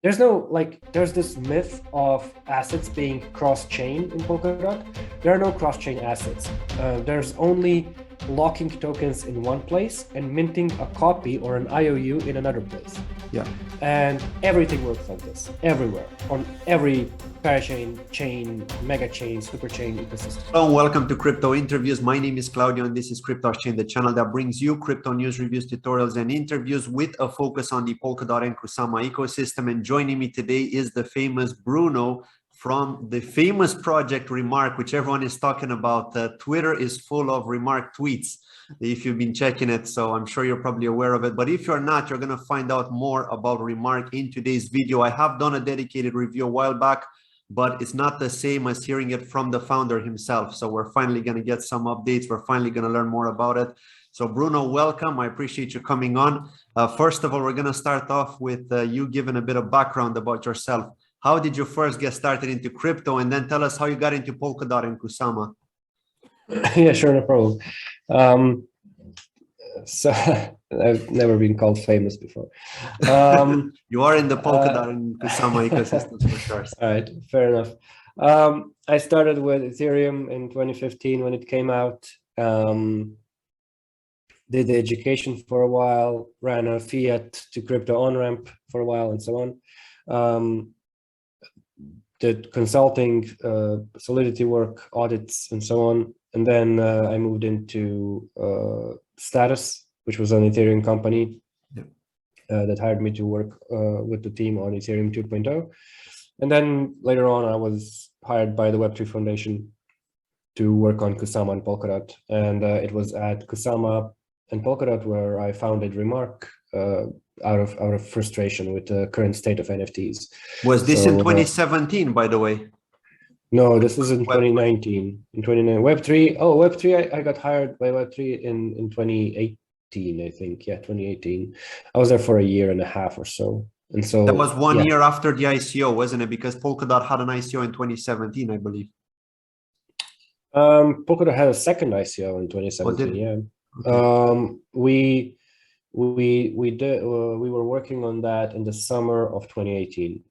there's this myth of assets being cross-chain in Polkadot. There are no cross-chain assets. There's only locking tokens in one place and minting a copy or an IOU in another place. Yeah. And everything works like this, everywhere, on every parachain, chain, mega chain, super chain ecosystem. Hello and welcome to Crypto Interviews. My name is Claudio and this is Crypto Chain, the channel that brings you crypto news, reviews, tutorials, and interviews with a focus on the Polkadot and Kusama ecosystem. And joining me today is the famous Bruno from the famous project RMRK, which everyone is talking about. Twitter is full of RMRK tweets if you've been checking it, so I'm sure you're probably aware of it. But if you're not, you're going to find out more about RMRK in today's video. I have done a dedicated review a while back, but it's not the same as hearing it from the founder himself. So we're finally going to get some updates. We're finally going to learn more about it. So Bruno, welcome. I appreciate you coming on. First of all, we're going to start off with you giving a bit of background about yourself. How did you first get started into crypto? And then tell us how you got into Polkadot and Kusama. Yeah, sure, no problem. So I've never been called famous before. You are in the Polkadot and Kusama ecosystems for sure. All right, fair enough. I started with Ethereum in 2015 when it came out. Did the education for a while, ran a fiat to crypto on-ramp for a while, and so on. Did consulting, Solidity work, audits, and so on. And then I moved into Status, which was an Ethereum company that hired me to work with the team on Ethereum 2.0. And then later on, I was hired by the Web3 Foundation to work on Kusama and Polkadot. And it was at Kusama and Polkadot where I founded RMRK out of frustration with the current state of NFTs. Was this in 2017, by the way? No, this was in 2019. In 2019, Web3. Oh, Web3. I got hired by Web3 in 2018, I think. Yeah, 2018. I was there for a year and a half or so. And so that was one year after the ICO, wasn't it? Because Polkadot had an ICO in 2017, I believe. Polkadot had a second ICO in 2017. Yeah. Okay. We were working on that in the summer of 2018.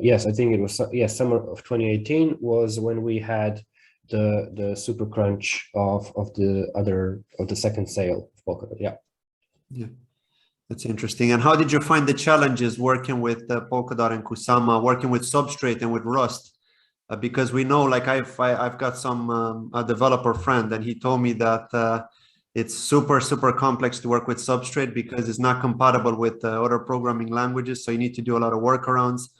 Yes, I think it was, summer of 2018 was when we had the super crunch of the second sale of Polkadot. Yeah, that's interesting. And how did you find the challenges working with Polkadot and Kusama, working with Substrate and with Rust? Because we know, like I've got some a developer friend, and he told me that it's super complex to work with Substrate because it's not compatible with other programming languages. So you need to do a lot of workarounds.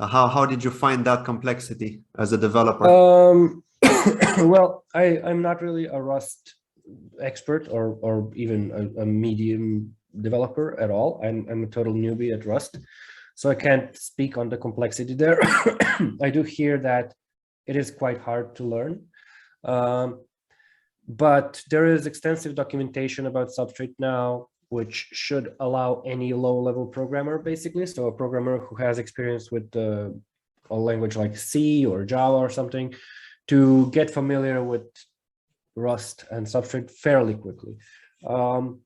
How did you find that complexity as a developer? Well, I'm not really a Rust expert or even a medium developer at all. I'm a total newbie at Rust, so I can't speak on the complexity there. I do hear that it is quite hard to learn. But there is extensive documentation about Substrate now, which should allow any low-level programmer, basically. So a programmer who has experience with a language like C or Java or something, to get familiar with Rust and Substrate fairly quickly. Now,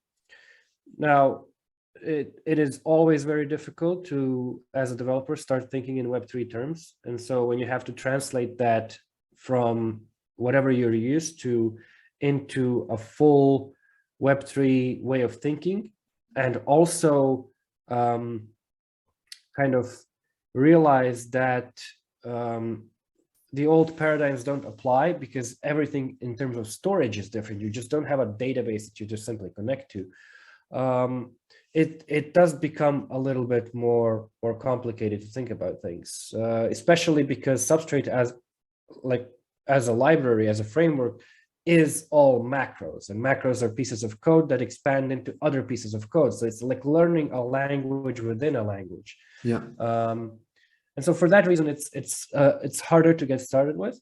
it is always very difficult to, as a developer, start thinking in Web3 terms. And so when you have to translate that from whatever you're used to into a full Web3 way of thinking, and also kind of realize that the old paradigms don't apply because everything in terms of storage is different. You just don't have a database that you just simply connect to. It does become a little bit more complicated to think about things, especially because Substrate as a library, as a framework, is all macros, and macros are pieces of code that expand into other pieces of code. So it's like learning a language within a language. Yeah. And so for that reason, it's harder to get started with.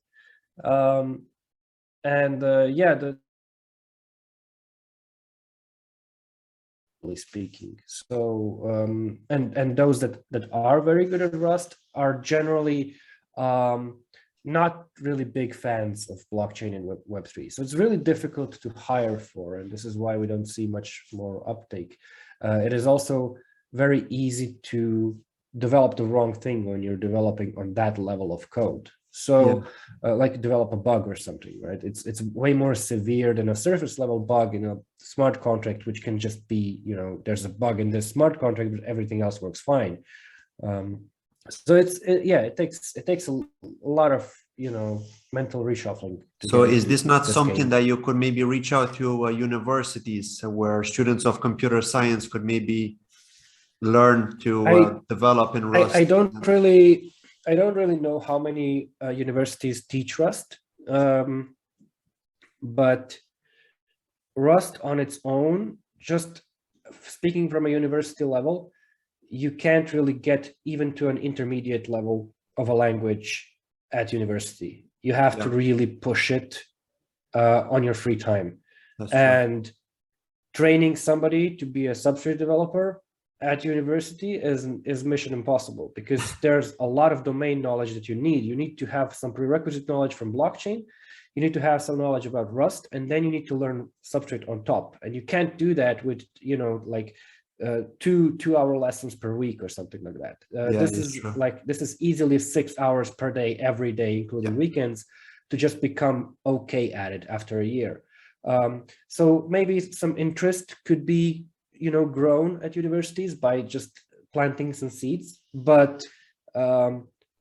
Speaking. So and those that are very good at Rust are generally not really big fans of blockchain and Web3. So it's really difficult to hire for, and this is why we don't see much more uptake. It is also very easy to develop the wrong thing when you're developing on that level of code. So like develop a bug or something, right? It's way more severe than a surface level bug in a smart contract, which can just be, you know, there's a bug in this smart contract, but everything else works fine. So it takes a lot of, you know, mental reshuffling. So is this not something that you could maybe reach out to universities where students of computer science could maybe learn to develop in Rust? I don't really know how many universities teach Rust, but Rust on its own, just speaking from a university level, you can't really get even to an intermediate level of a language at university. You have to really push it on your free time. And training somebody to be a Substrate developer at university is mission impossible, because there's a lot of domain knowledge that you need. You need to have some prerequisite knowledge from blockchain. You need to have some knowledge about Rust, and then you need to learn Substrate on top. And you can't do that with, you know, like 2-hour lessons per week or something like that. This is easily 6 hours per day, every day, including weekends, to just become okay at it after a year. So maybe some interest could be, you know, grown at universities by just planting some seeds, but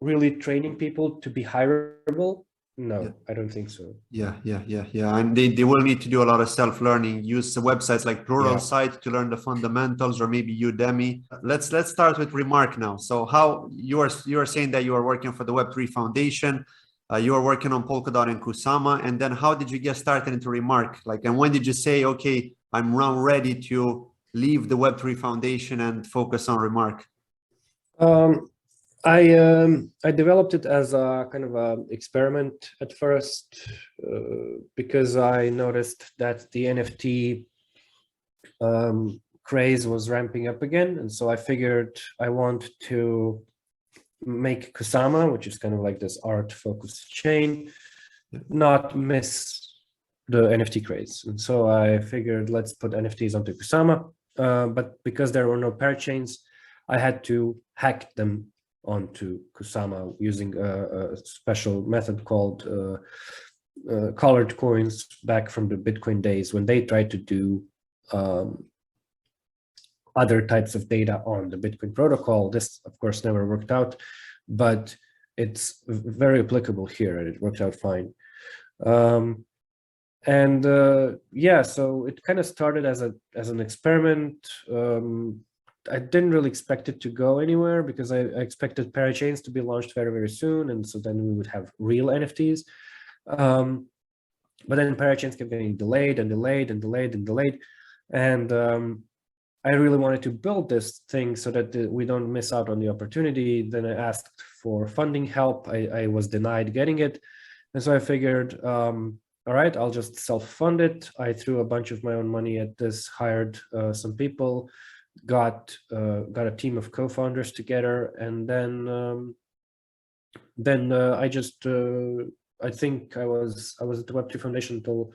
really training people to be hireable, no, I don't think so. Yeah. And they will need to do a lot of self-learning, use websites like Pluralsight to learn the fundamentals, or maybe Udemy. Let's start with RMRK now. So how you are saying that you are working for the Web3 Foundation, you are working on Polkadot and Kusama, and then how did you get started into RMRK? Like, and when did you say, okay, I'm now ready to leave the Web3 Foundation and focus on RMRK? I developed it as a kind of a experiment at first, because I noticed that the NFT craze was ramping up again, and so I figured I want to make Kusama, which is kind of like this art-focused chain, not miss the NFT craze. And so I figured, let's put NFTs onto Kusama, but because there were no parachains, I had to hack them onto Kusama using a special method called colored coins back from the Bitcoin days, when they tried to do other types of data on the Bitcoin protocol. This, of course, never worked out, but it's very applicable here, and it worked out fine. Yeah, so it kind of started as an experiment. I didn't really expect it to go anywhere, because I expected parachains to be launched very, very soon, and so then we would have real NFTs. But then parachains kept getting delayed and delayed and delayed and delayed, and I really wanted to build this thing so that we don't miss out on the opportunity. Then I asked for funding help. I was denied getting it, and so I figured, all right, I'll just self-fund it. I threw a bunch of my own money at this, hired some people, got a team of co-founders together, and then I just I think I was at the Web3 Foundation until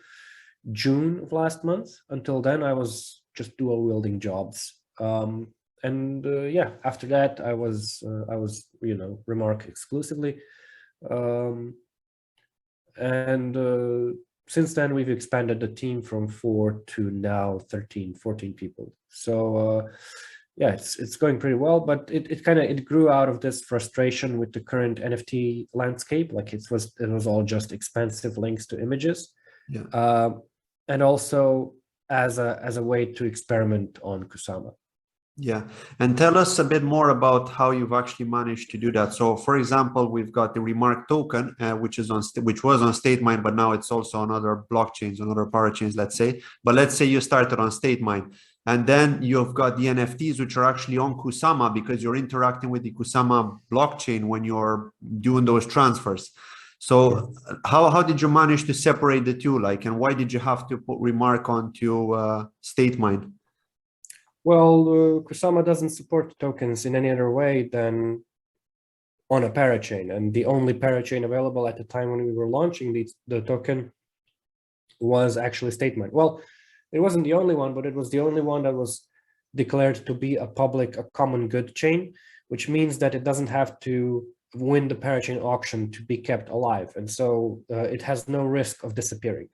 June of last month. Until then, I was just dual wielding jobs, yeah, after that I was you know, RMRK exclusively, since then we've expanded the team from 4 to now 13, 14 people. So yeah, it's going pretty well, but it grew out of this frustration with the current NFT landscape. Like it was all just expensive links to images, and also as a way to experiment on Kusama. Yeah, and tell us a bit more about how you've actually managed to do that. So, for example, we've got the RMRK token, which was on StateMine, but now it's also on other blockchains, on other parachains, let's say. But let's say you started on StateMine, and then you've got the NFTs, which are actually on Kusama, because you're interacting with the Kusama blockchain when you're doing those transfers. So how did you manage to separate the two? Like, and why did you have to put RMRK onto StateMine? Well, Kusama doesn't support tokens in any other way than on a parachain, and the only parachain available at the time when we were launching the token was actually StateMine. Well, it wasn't the only one, but it was the only one that was declared to be a common good chain, which means that it doesn't have to win the parachain auction to be kept alive. And so it has no risk of disappearing.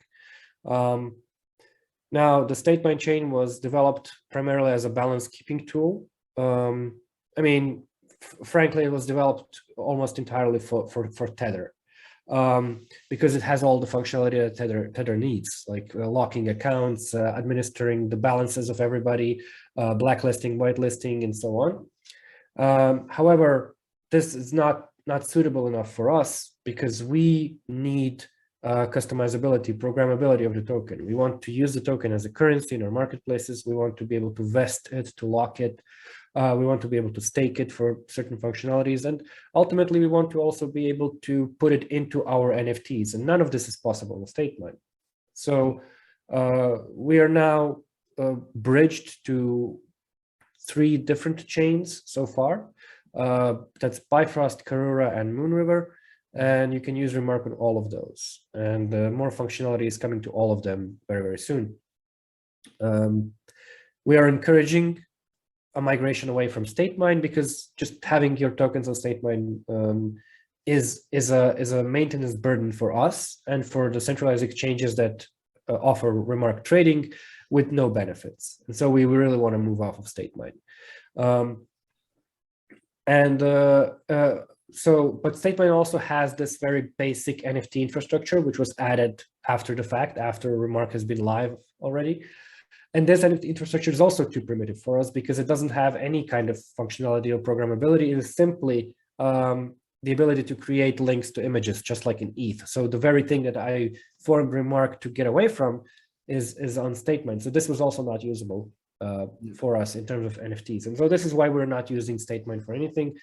Now, the state mine chain was developed primarily as a balance keeping tool. I mean, frankly, it was developed almost entirely for Tether, because it has all the functionality that Tether needs, like locking accounts, administering the balances of everybody, blacklisting, whitelisting, and so on. However, this is not suitable enough for us because we need customizability, programmability of the token. We want to use the token as a currency in our marketplaces. We want to be able to vest it, to lock it. We want to be able to stake it for certain functionalities. And ultimately, we want to also be able to put it into our NFTs. And none of this is possible in StateMine. So we are now bridged to 3 different chains so far. That's Bifrost, Karura, and Moonriver. And you can use Remark on all of those. And more functionality is coming to all of them very, very soon. We are encouraging a migration away from StateMine because just having your tokens on StateMine is a maintenance burden for us and for the centralized exchanges that offer Remark trading with no benefits. And so we really want to move off of StateMine. But StateMine also has this very basic NFT infrastructure, which was added after the fact, after Remark has been live already. And this NFT infrastructure is also too primitive for us because it doesn't have any kind of functionality or programmability. It is simply the ability to create links to images, just like in ETH. So the very thing that I formed Remark to get away from is on StateMine. So this was also not usable for us in terms of NFTs. And so this is why we're not using StateMine for anything.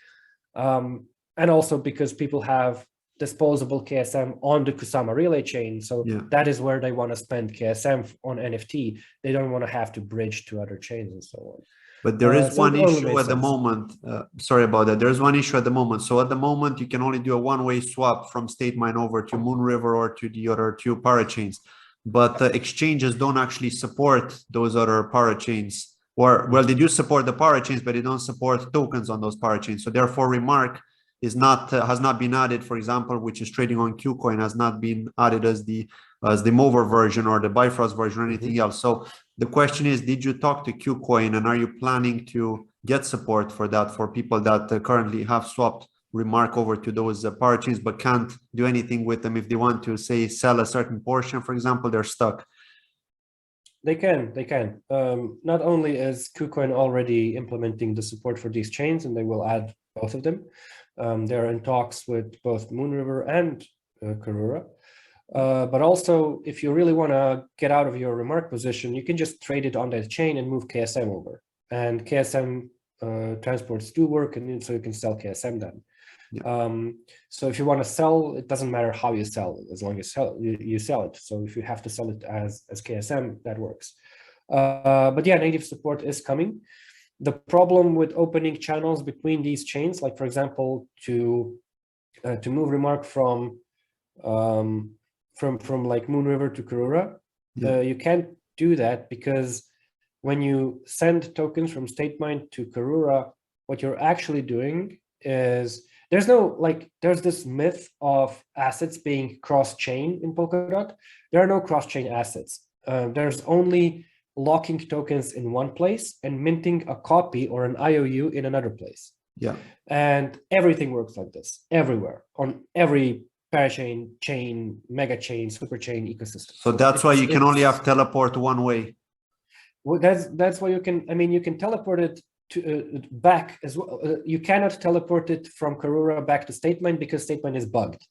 And also because people have disposable KSM on the Kusama relay chain. So that is where they want to spend KSM on NFT. They don't want to have to bridge to other chains and so on. But there is one issue at the moment. Sorry about that. There's one issue at the moment. So at the moment, you can only do a one-way swap from StateMine over to Moonriver or to the other 2 parachains. But exchanges don't actually support those other parachains. Or, well, they do support the parachains, but they don't support tokens on those parachains. So therefore, Remark is not has not been added, for example, which is trading on Kucoin, has not been added as the Mover version or the Bifrost version or anything else. So the question is, did you talk to Kucoin and are you planning to get support for that for people that currently have swapped Remark over to those parachains but can't do anything with them? If they want to, say, sell a certain portion, for example, they're stuck. They can. Not only is Kucoin already implementing the support for these chains, and they will add both of them. They're in talks with both Moonriver and Karura. But also, if you really want to get out of your Remark position, you can just trade it on that chain and move KSM over. And KSM transports do work, and so you can sell KSM then. So if you want to sell, it doesn't matter how you sell it, as long as you sell it. So if you have to sell it as KSM, that works. But yeah, native support is coming. The problem with opening channels between these chains, like for example, to move Remark from like Moonriver to Karura, you can't do that because when you send tokens from StateMine to Karura, what you're actually doing is there's this myth of assets being cross-chain in Polkadot. There are no cross-chain assets. There's only locking tokens in one place and minting a copy or an IOU in another place. And everything works like this everywhere on every parachain, chain, mega chain, super chain ecosystem. So that's why you can only have teleport one way. Well, that's why you can. I mean, you can teleport it to back as well. You cannot teleport it from Karura back to StateMine because StateMine is bugged.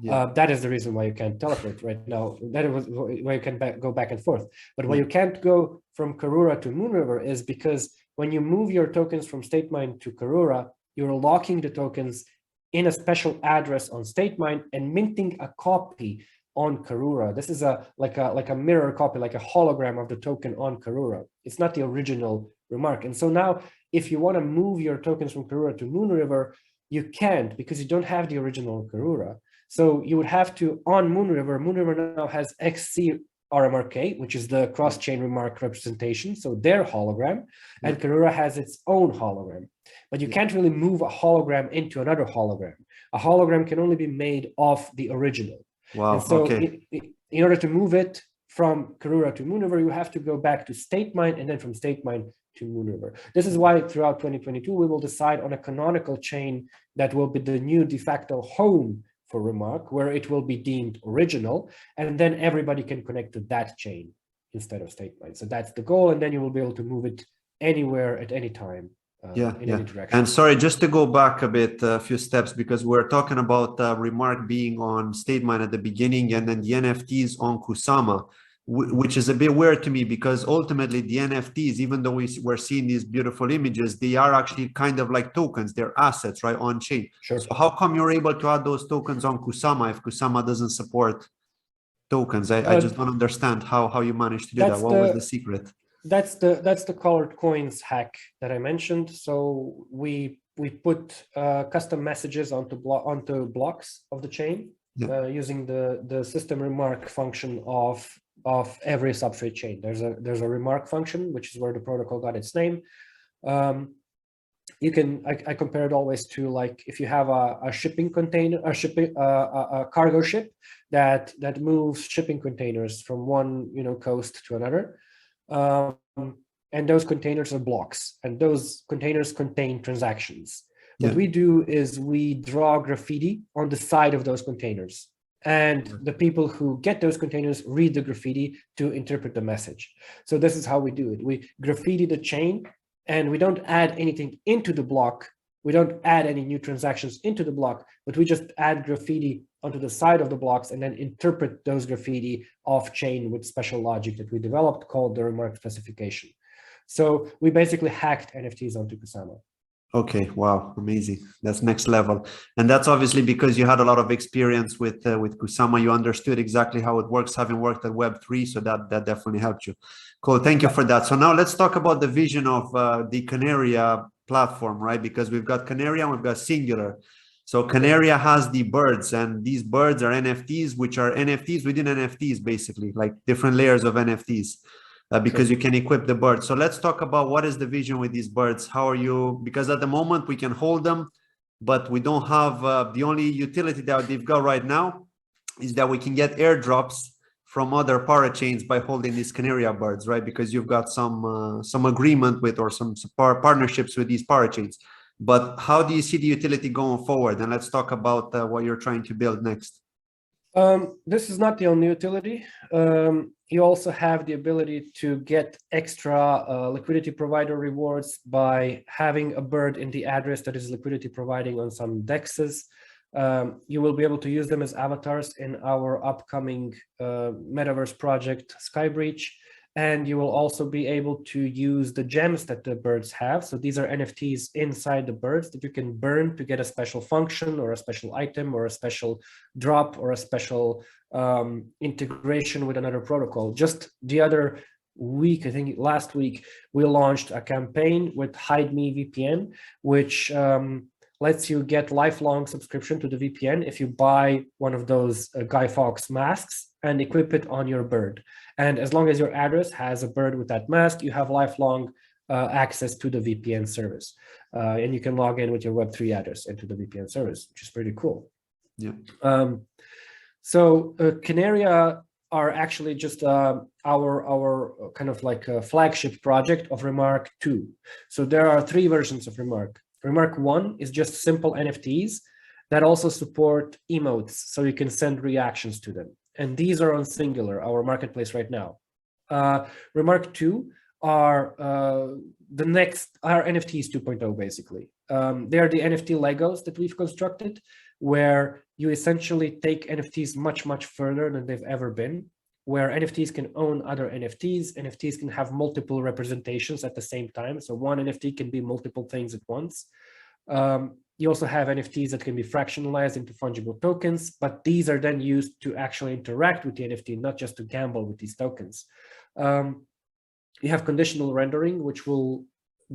That is the reason why you can't teleport right now. That is why you can go back and forth. But why you can't go from Karura to Moonriver is because when you move your tokens from StateMine to Karura, you're locking the tokens in a special address on StateMine and minting a copy on Karura. This is like a mirror copy, like a hologram of the token on Karura. It's not the original Remark. And so now, if you want to move your tokens from Karura to Moonriver, you can't because you don't have the original Karura. So you would have to, on Moonriver now has XC RMRK, which is the cross-chain remark representation, so their hologram, and Kanura has its own hologram. But you can't really move a hologram into another hologram. A hologram can only be made of the original. Wow. And so Okay. in order to move it from Kanura to Moonriver, you have to go back to StateMine, and then from StateMine to Moonriver. This is why throughout 2022, we will decide on a canonical chain that will be the new de facto home for Remark, where it will be deemed original, and then everybody can connect to that chain instead of StateMine. So that's the goal, and then you will be able to move it anywhere at any time in any direction. And sorry, just to go back a bit, a few steps, because we're talking about Remark being on StateMine at the beginning and then the NFTs on Kusama, which is a bit weird to me, because ultimately the NFTs, even though we're seeing these beautiful images, they are actually kind of like tokens, they're assets, right, on chain. Sure. So how come you're able to add those tokens on Kusama if Kusama doesn't support tokens? I just don't understand how you managed to do that. What was the secret? That's the colored coins hack that I mentioned. So we put custom messages onto blocks of the chain using the system remark function of every substrate chain. There's a remark function, which is where the protocol got its name. I compare it always to, like, if you have a shipping container, a cargo ship that moves shipping containers from one coast to another. And those containers are blocks, and those containers contain transactions. What we do is we draw graffiti on the side of those containers, and the people who get those containers read the graffiti to interpret the message. So this is how we do it. We graffiti the chain, and we don't add anything into the block. We don't add any new transactions into the block, but we just add graffiti onto the side of the blocks and then interpret those graffiti off chain with special logic that we developed called the remark specification. So we basically hacked NFTs onto Kusama. Okay, wow, amazing. That's next level. And that's obviously because you had a lot of experience with Kusama. You understood exactly how it works, having worked at Web3, so that definitely helped you. Cool, thank you for that. So now let's talk about the vision of the Kanaria platform, right? Because we've got Kanaria and we've got Singular. So Kanaria has the birds, and these birds are NFTs, which are NFTs within NFTs, basically, like different layers of NFTs. Because you can equip the birds. So let's talk about what is the vision with these birds. How are you? Because at the moment we can hold them, but we don't have the only utility that they've got right now is that we can get airdrops from other parachains by holding these Kanaria birds, right? Because you've got some agreement with or some partnerships with these parachains. But how do you see the utility going forward? And let's talk about what you're trying to build next. This is not the only utility. You also have the ability to get extra liquidity provider rewards by having a bird in the address that is liquidity providing on some dexes. You will be able to use them as avatars in our upcoming Metaverse project, Skybreach. And you will also be able to use the gems that the birds have. So these are NFTs inside the birds that you can burn to get a special function or a special item or a special drop or a special integration with another protocol. Just the other week, I think last week, we launched a campaign with Hide Me VPN, which lets you get lifelong subscription to the VPN if you buy one of those Guy Fawkes masks and equip it on your bird. And as long as your address has a bird with that mask, you have lifelong access to the VPN service. And you can log in with your Web3 address into the VPN service, which is pretty cool. Yeah. So Kanaria are actually just our kind of like a flagship project of Remark 2. So there are 3 versions of Remark. Remark 1 is just simple NFTs that also support emotes, so you can send reactions to them. And these are on Singular, our marketplace right now. Remark 2 are NFTs 2.0, basically. They are the NFT Legos that we've constructed, where you essentially take NFTs much, much further than they've ever been, where NFTs can own other NFTs. NFTs can have multiple representations at the same time. So one NFT can be multiple things at once. You also have NFTs that can be fractionalized into fungible tokens, but these are then used to actually interact with the NFT, not just to gamble with these tokens. You have conditional rendering, which will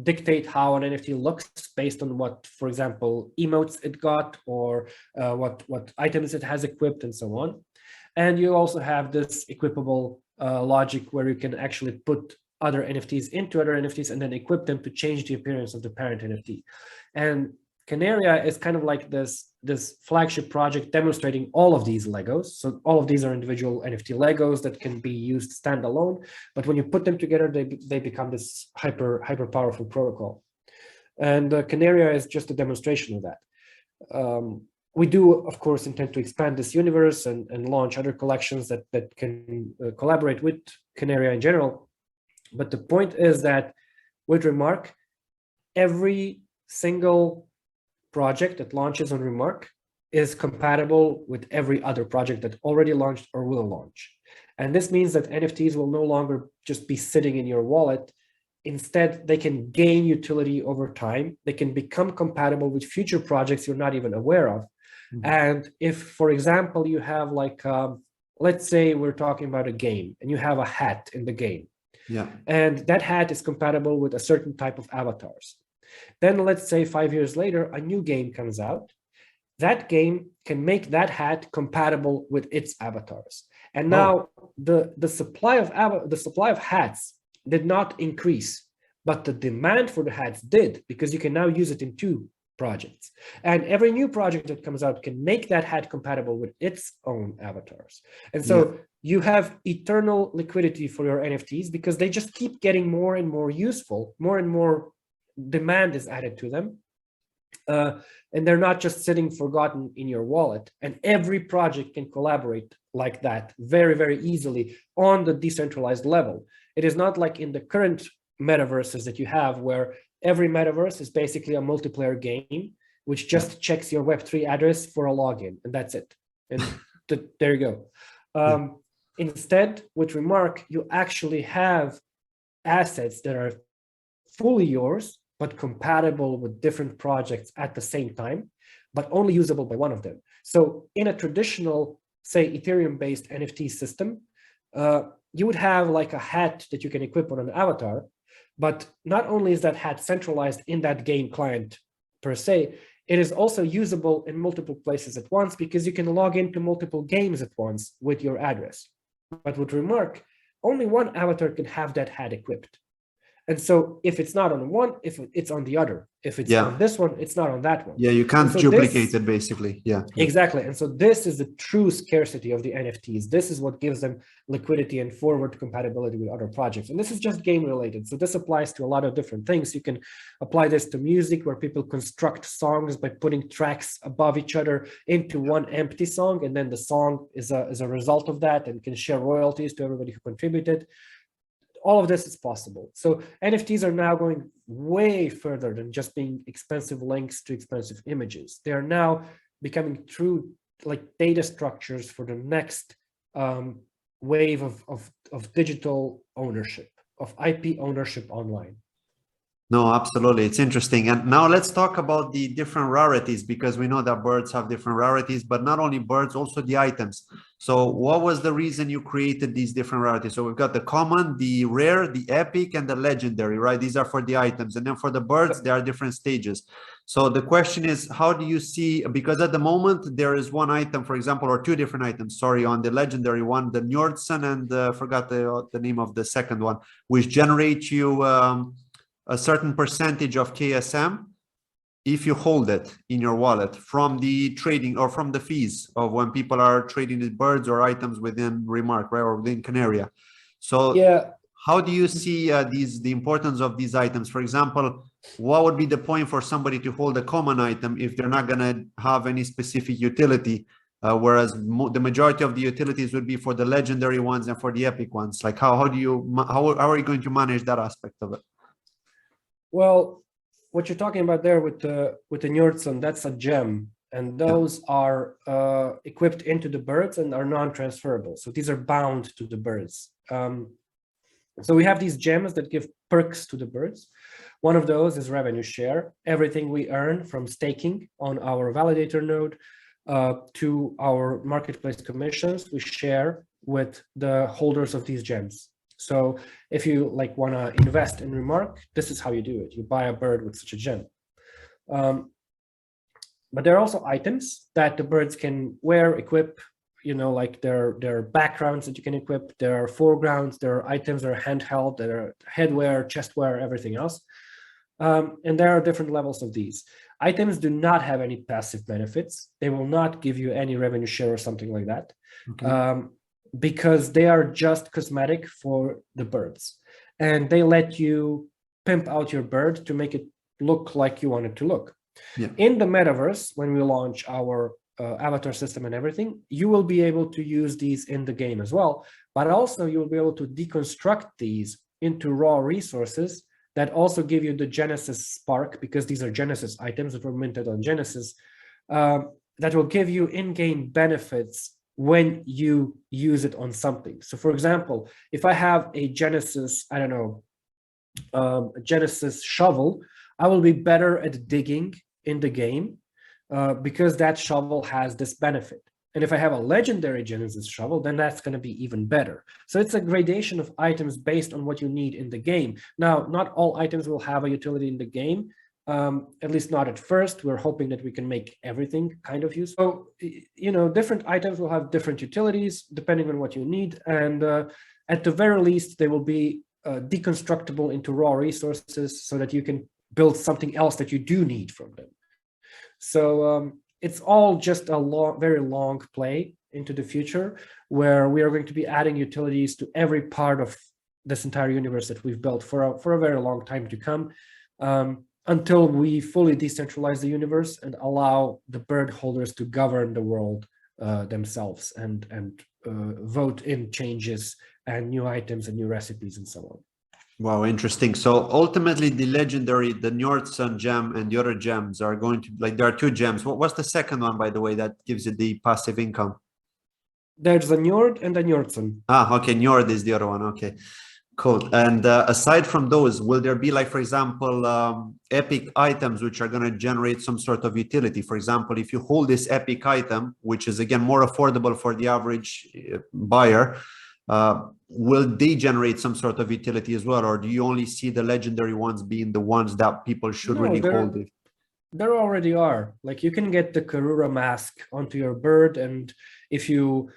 dictate how an NFT looks based on what, for example, emotes it got or what items it has equipped and so on. And you also have this equipable logic where you can actually put other NFTs into other NFTs and then equip them to change the appearance of the parent NFT. And Kanaria is kind of like this flagship project demonstrating all of these Legos. So all of these are individual NFT Legos that can be used standalone, but when you put them together, they become this hyper powerful protocol. And Kanaria is just a demonstration of that. We do, of course, intend to expand this universe and launch other collections that can collaborate with Kanaria in general. But the point is that with RMRK, every single project that launches on RMRK is compatible with every other project that already launched or will launch. And this means that NFTs will no longer just be sitting in your wallet. Instead, they can gain utility over time. They can become compatible with future projects you're not even aware of. Mm-hmm. And if, for example, you have like, let's say we're talking about a game and you have a hat in the game. Yeah. And that hat is compatible with a certain type of avatars. Then let's say 5 years later, a new game comes out. That game can make that hat compatible with its avatars. And now the supply of hats did not increase, but the demand for the hats did, because you can now use it in 2 projects. And every new project that comes out can make that hat compatible with its own avatars. And so you have eternal liquidity for your NFTs because they just keep getting more and more useful, more and more demand is added to them. And they're not just sitting forgotten in your wallet. And every project can collaborate like that very, very easily on the decentralized level. It is not like in the current metaverses that you have, where every metaverse is basically a multiplayer game, which just checks your Web3 address for a login, and that's it. And there you go. Instead, with RMRK, you actually have assets that are fully yours, but compatible with different projects at the same time, but only usable by one of them. So in a traditional, say, Ethereum-based NFT system, you would have like a hat that you can equip on an avatar, but not only is that hat centralized in that game client per se, it is also usable in multiple places at once because you can log into multiple games at once with your address. But with RMRK, only one avatar can have that hat equipped. And so if it's not on one, if it's on the other, if it's on this one, it's not on that one. Yeah, you can't duplicate it basically. Yeah. Exactly. And so this is the true scarcity of the NFTs. This is what gives them liquidity and forward compatibility with other projects. And this is just game related. So this applies to a lot of different things. You can apply this to music, where people construct songs by putting tracks above each other into one empty song. And then the song is a result of that and can share royalties to everybody who contributed. All of this is possible. So NFTs are now going way further than just being expensive links to expensive images. They are now becoming true like data structures for the next wave of digital ownership, of IP ownership online. No, absolutely. It's interesting. And now let's talk about the different rarities, because we know that birds have different rarities, but not only birds, also the items. So what was the reason you created these different rarities? So we've got the common, the rare, the epic, and the legendary, right? These are for the items. And then for the birds, there are different stages. So the question is, how do you see, because at the moment there is one item, for example, or 2 different items, sorry, on the legendary one, the Njordsen and forgot the name of the second one, which generate you a certain percentage of KSM if you hold it in your wallet from the trading or from the fees of when people are trading with birds or items within RMRK, right, or within Kanaria. So yeah, how do you see the importance of these items? For example, what would be the point for somebody to hold a common item if they're not going to have any specific utility, whereas the majority of the utilities would be for the legendary ones and for the epic ones? Like how are you going to manage that aspect of it? Well, what you're talking about there with the Njordsen, that's a gem, and those are equipped into the birds and are non-transferable. So these are bound to the birds. So we have these gems that give perks to the birds. One of those is revenue share. Everything we earn from staking on our validator node to our marketplace commissions, we share with the holders of these gems. So if you like want to invest in RMRK, this is how you do it. You buy a bird with such a gem. But there are also items that the birds can wear, equip, like there are backgrounds that you can equip, there are foregrounds, there are items that are handheld, there are headwear, chestwear, everything else. And there are different levels of these. Items do not have any passive benefits. They will not give you any revenue share or something like that, because they are just cosmetic for the birds. And they let you pimp out your bird to make it look like you want it to look. Yeah. In the metaverse, when we launch our avatar system and everything, you will be able to use these in the game as well. But also you will be able to deconstruct these into raw resources that also give you the Genesis spark, because these are Genesis items that were minted on Genesis, that will give you in-game benefits when you use it on something. So for example, if I have a Genesis, I don't know, a Genesis shovel, I will be better at digging in the game because that shovel has this benefit. And if I have a legendary Genesis shovel, then that's going to be even better. So it's a gradation of items based on what you need in the game. Now, not all items will have a utility in the game, at least not at first. We're hoping that we can make everything kind of useful. So, different items will have different utilities depending on what you need. And at the very least, they will be deconstructible into raw resources so that you can build something else that you do need from them. So it's all just a very long play into the future, where we are going to be adding utilities to every part of this entire universe that we've built for a very long time to come, until we fully decentralize the universe and allow the bird holders to govern the world themselves and vote in changes and new items and new recipes and so on. Wow, interesting. So ultimately, the legendary, the Njordson gem and the other gems are going to, like, there are two gems. What's the second one, by the way, that gives you the passive income? There's a Njord and a Njordson. Ah, okay. Njord is the other one. Okay, cool. And aside from those, will there be, like, for example, epic items which are going to generate some sort of utility? For example, if you hold this epic item, which is, again, more affordable for the average buyer, will they generate some sort of utility as well, or do you only see the legendary ones being the ones that people should really hold it? There already are. Like, you can get the Karura mask onto your bird, and if you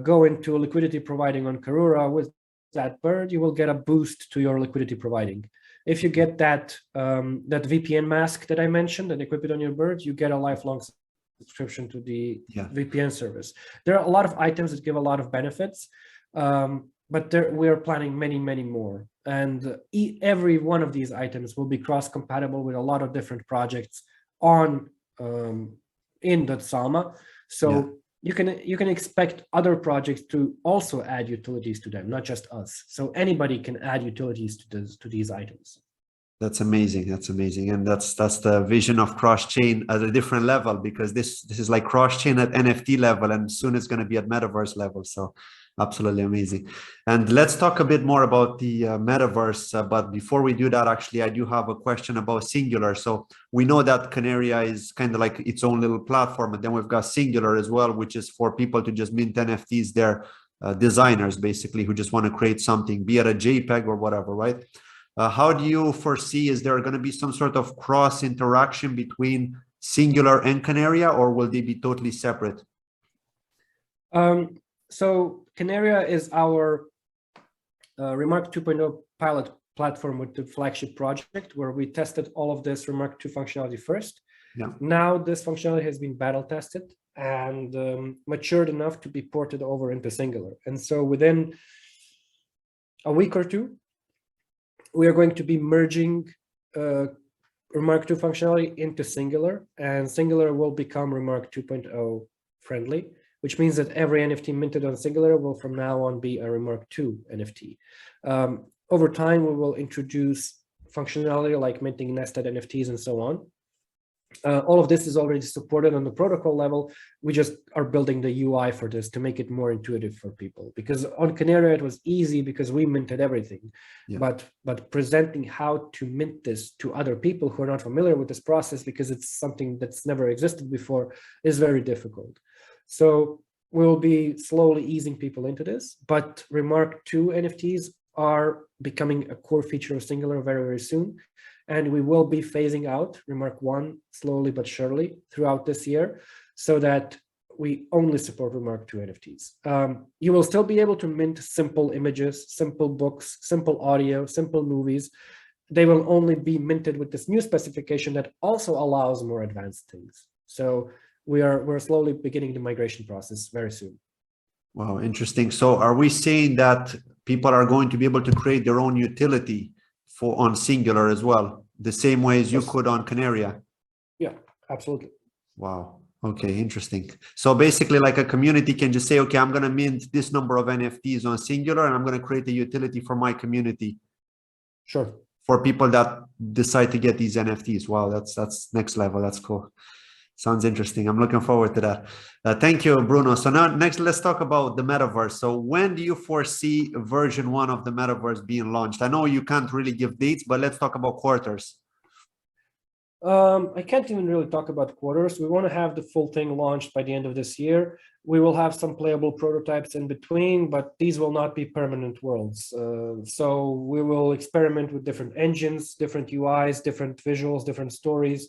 go into liquidity providing on Karura with that bird, you will get a boost to your liquidity providing. If you get that VPN mask that I mentioned and equip it on your bird, you get a lifelong subscription to the VPN service. There are a lot of items that give a lot of benefits. But we are planning many, many more. And every one of these items will be cross-compatible with a lot of different projects in Kusama. So you can expect other projects to also add utilities to them, not just us. So anybody can add utilities to these items. That's amazing. That's amazing. And that's the vision of cross-chain at a different level, because this is like cross-chain at NFT level, and soon it's going to be at metaverse level. So absolutely amazing. And let's talk a bit more about the metaverse. But before we do that, actually, I do have a question about Singular. So we know that Kanaria is kind of like its own little platform. And then we've got Singular as well, which is for people to just mint NFTs. They're designers, basically, who just want to create something, be it a JPEG or whatever, right? How do you foresee, is there going to be some sort of cross interaction between Singular and Kanaria, or will they be totally separate? So Kanaria is our Remark 2.0 pilot platform with the flagship project, where we tested all of this Remark 2 functionality first. Now this functionality has been battle tested and matured enough to be ported over into Singular. And so within a week or two, we are going to be merging Remark 2 functionality into Singular, and Singular will become Remark 2.0 friendly, which means that every NFT minted on Singular will from now on be a Remark 2 NFT. Over time, we will introduce functionality like minting nested NFTs and so on. All of this is already supported on the protocol level. We just are building the UI for this to make it more intuitive for people, because on Kanaria it was easy because we minted everything. But presenting how to mint this to other people who are not familiar with this process, because it's something that's never existed before, is very difficult. So we'll be slowly easing people into this, but Remark 2 NFTs are becoming a core feature of Singular very, very soon. And we will be phasing out Remark 1 slowly but surely throughout this year, so that we only support Remark 2 NFTs. You will still be able to mint simple images, simple books, simple audio, simple movies. They will only be minted with this new specification that also allows more advanced things. So we're slowly beginning the migration process very soon. Wow, interesting. So are we saying that people are going to be able to create their own utility on Singular as well, the same way as you could on Kanaria? Yeah, absolutely. Wow. Okay, interesting. So basically, like a community can just say, okay, I'm going to mint this number of NFTs on Singular, and I'm going to create a utility for my community. Sure. For people that decide to get these NFTs. Wow, that's next level. That's cool. Sounds interesting. I'm looking forward to that. Thank you, Bruno. So now next, let's talk about the Metaverse. So when do you foresee version 1 of the Metaverse being launched? I know you can't really give dates, but let's talk about quarters. I can't even really talk about quarters. We want to have the full thing launched by the end of this year. We will have some playable prototypes in between, but these will not be permanent worlds. So we will experiment with different engines, different UIs, different visuals, different stories,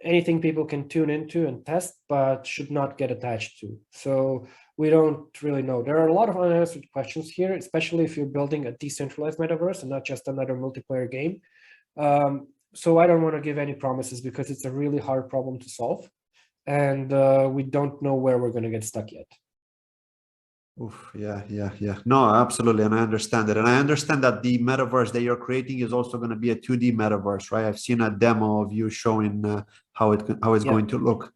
anything people can tune into and test, but should not get attached to. So we don't really know. There are a lot of unanswered questions here, especially if you're building a decentralized metaverse and not just another multiplayer game. So I don't want to give any promises because it's a really hard problem to solve. And we don't know where we're going to get stuck yet. Oof, yeah. No, absolutely. And I understand it. And I understand that the metaverse that you're creating is also going to be a 2D metaverse, right? I've seen a demo of you showing how it's going to look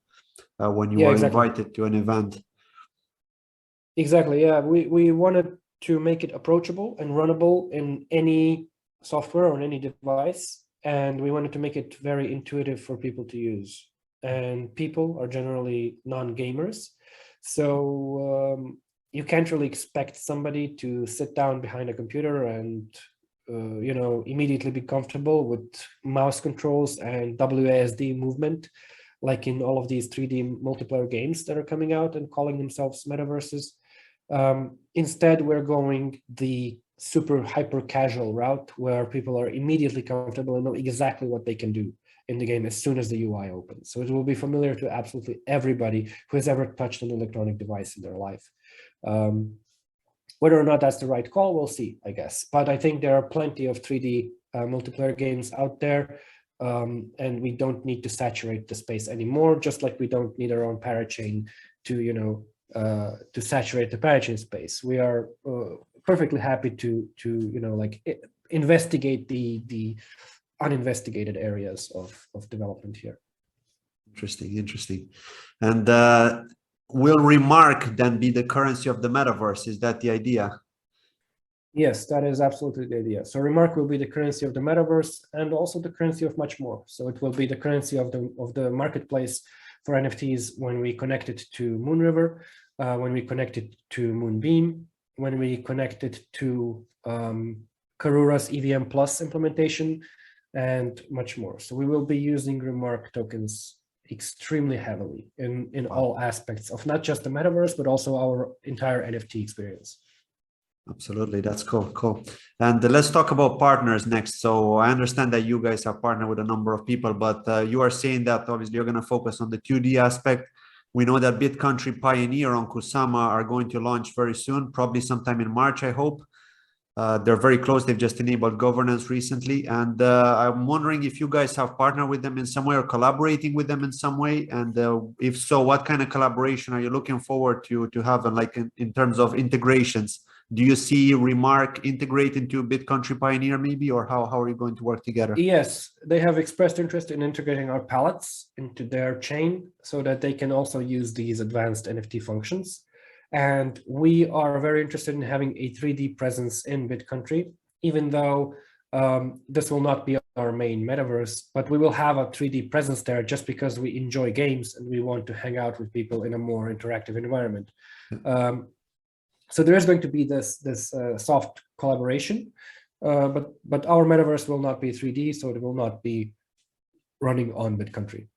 when you are invited to an event. Exactly. Yeah. We wanted to make it approachable and runnable in any software or on any device. And we wanted to make it very intuitive for people to use. And people are generally non-gamers. So you can't really expect somebody to sit down behind a computer and, immediately be comfortable with mouse controls and WASD movement, like in all of these 3D multiplayer games that are coming out and calling themselves metaverses. Instead, we're going the super hyper casual route where people are immediately comfortable and know exactly what they can do in the game as soon as the UI opens. So it will be familiar to absolutely everybody who has ever touched an electronic device in their life. Whether or not that's the right call, we'll see, I guess. But I think there are plenty of 3D multiplayer games out there, and we don't need to saturate the space anymore, just like we don't need our own parachain to, to saturate the parachain space. We are perfectly happy to investigate the uninvestigated areas of development here. Interesting. And will Remark then be the currency of the metaverse? Is that the idea? Yes, that is absolutely the idea. So Remark will be the currency of the metaverse and also the currency of much more. So it will be the currency of the marketplace for NFTs when we connect it to Moonriver, when we connect it to Moonbeam, when we connect it to Karura's EVM Plus implementation, and much more. So we will be using Remark tokens extremely heavily in all aspects of not just the metaverse, but also our entire NFT experience. Absolutely, that's cool. And let's talk about partners next. So I understand that you guys have partnered with a number of people, but you are saying that obviously you're going to focus on the 2D aspect. We know that Bitcountry Pioneer on Kusama are going to launch very soon, probably sometime in March, I hope. They're very close. They've just enabled governance recently. And I'm wondering if you guys have partnered with them in some way or collaborating with them in some way. And if so, what kind of collaboration are you looking forward to have, like in terms of integrations? Do you see Remark integrate into Bitcountry Pioneer maybe, or how are you going to work together? Yes, they have expressed interest in integrating our palettes into their chain so that they can also use these advanced NFT functions. And we are very interested in having a 3D presence in Bitcountry, even though this will not be our main metaverse, but we will have a 3D presence there just because we enjoy games and we want to hang out with people in a more interactive environment. So there is going to be this soft collaboration, but our metaverse will not be 3D, so it will not be running on Bitcountry.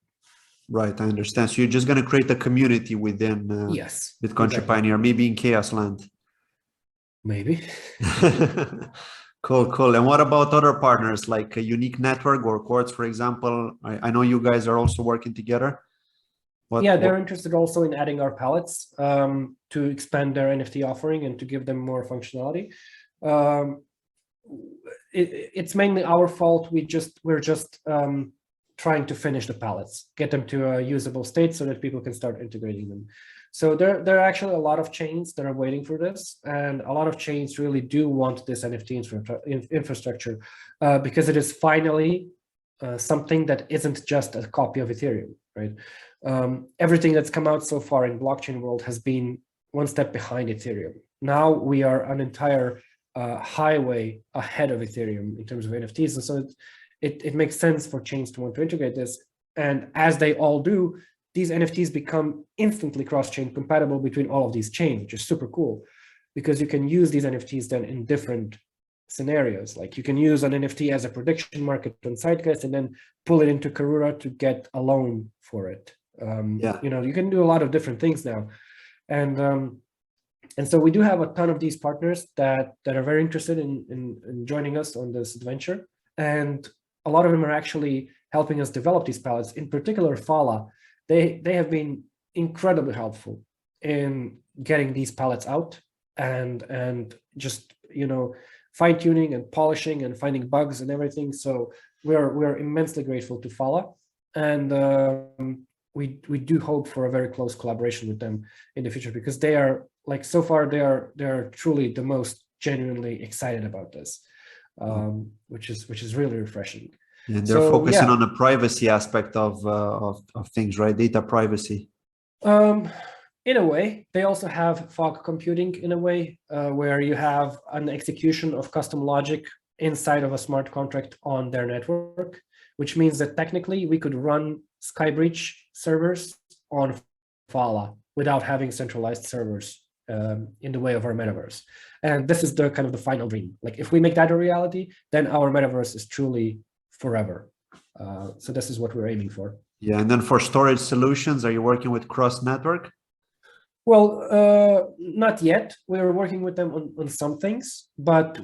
Right, I understand. So you're just going to create a community within yes, Bitcountry exactly. Pioneer, maybe in Chaos Land. Maybe. Cool. And what about other partners like a Unique Network or Quartz, for example? I know you guys are also working together. They're interested also in adding our palettes to expand their NFT offering and to give them more functionality. It's mainly our fault. We're just trying to finish the palettes, get them to a usable state so that people can start integrating them. So there are actually a lot of chains that are waiting for this, and a lot of chains really do want this NFT infrastructure because it is finally something that isn't just a copy of Ethereum, right? Everything that's come out so far in blockchain world has been one step behind Ethereum. Now we are an entire highway ahead of Ethereum in terms of NFTs, and so it makes sense for chains to want to integrate this. And as they all do, these NFTs become instantly cross-chain compatible between all of these chains, which is super cool, because you can use these NFTs then in different scenarios. Like you can use an NFT as a prediction market on Zeitgeist and then pull it into Karura to get a loan for it. You know, you can do a lot of different things now. And so we do have a ton of these partners that are very interested in joining us on this adventure. And a lot of them are actually helping us develop these palettes. In particular, Fala, they have been incredibly helpful in getting these palettes out and just, you know, fine-tuning and polishing and finding bugs and everything. So we're immensely grateful to Fala, and we do hope for a very close collaboration with them in the future, because they are, like, so far they are truly the most genuinely excited about this, which is really refreshing. And they're focusing on the privacy aspect of things, right? Data privacy. In a way, they also have fog computing in a way, where you have an execution of custom logic inside of a smart contract on their network, which means that technically we could run Skybreach servers on Fala without having centralized servers in the way of our metaverse. And this is the kind of the final dream. Like if we make that a reality, then our metaverse is truly forever. So this is what we're aiming for. Yeah, and then for storage solutions, are you working with cross network? Well, not yet. We're working with them on some things, but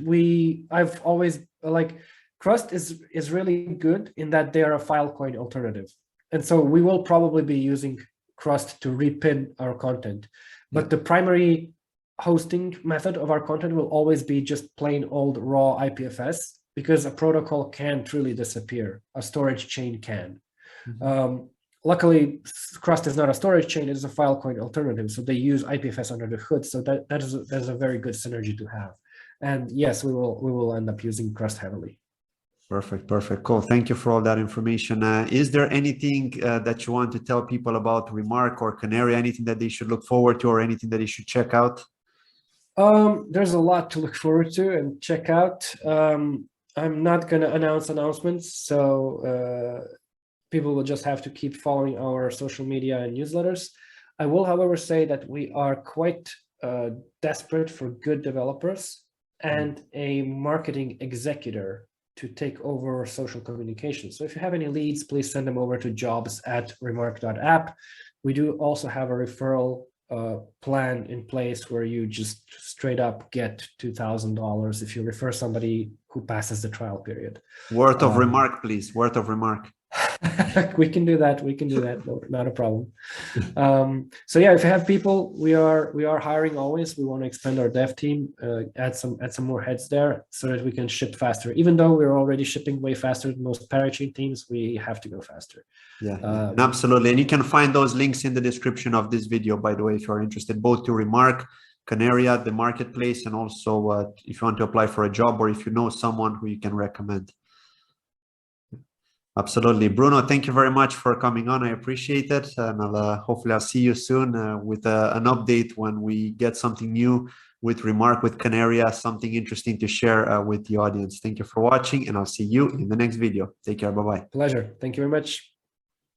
I've always, like, Crust is really good in that they are a Filecoin alternative. And so we will probably be using Crust to repin our content. But the primary hosting method of our content will always be just plain old raw IPFS, because a protocol can't really disappear. A storage chain can. Luckily, Crust is not a storage chain, it is a Filecoin alternative. So they use IPFS under the hood. So that is a very good synergy to have. And yes, we will end up using Crust heavily. Perfect. Cool. Thank you for all that information. Is there anything that you want to tell people about RMRK or Kanaria, anything that they should look forward to or anything that they should check out? There's a lot to look forward to and check out. I'm not going to announce announcements, so people will just have to keep following our social media and newsletters. I will, however, say that we are quite desperate for good developers and a marketing executor to take over social communication. So if you have any leads, please send them over to jobs@rmrk.app. We do also have a referral plan in place where you just straight up get $2,000 if you refer somebody who passes the trial period. Word of RMRK, please. Word of RMRK. We can do that. No, not a problem. So yeah, if you have people, we are hiring always. We want to expand our dev team, add some more heads there so that we can ship faster. Even though we're already shipping way faster than most parachain teams, we have to go faster. Yeah, absolutely. And you can find those links in the description of this video, by the way, if you're interested, both to RMRK, Kanaria, the marketplace, and also if you want to apply for a job or if you know someone who you can recommend. Absolutely. Bruno, thank you very much for coming on. I appreciate it. And hopefully I'll see you soon with an update when we get something new with RMRK, with Kanaria, something interesting to share with the audience. Thank you for watching, and I'll see you in the next video. Take care. Bye-bye. Pleasure. Thank you very much.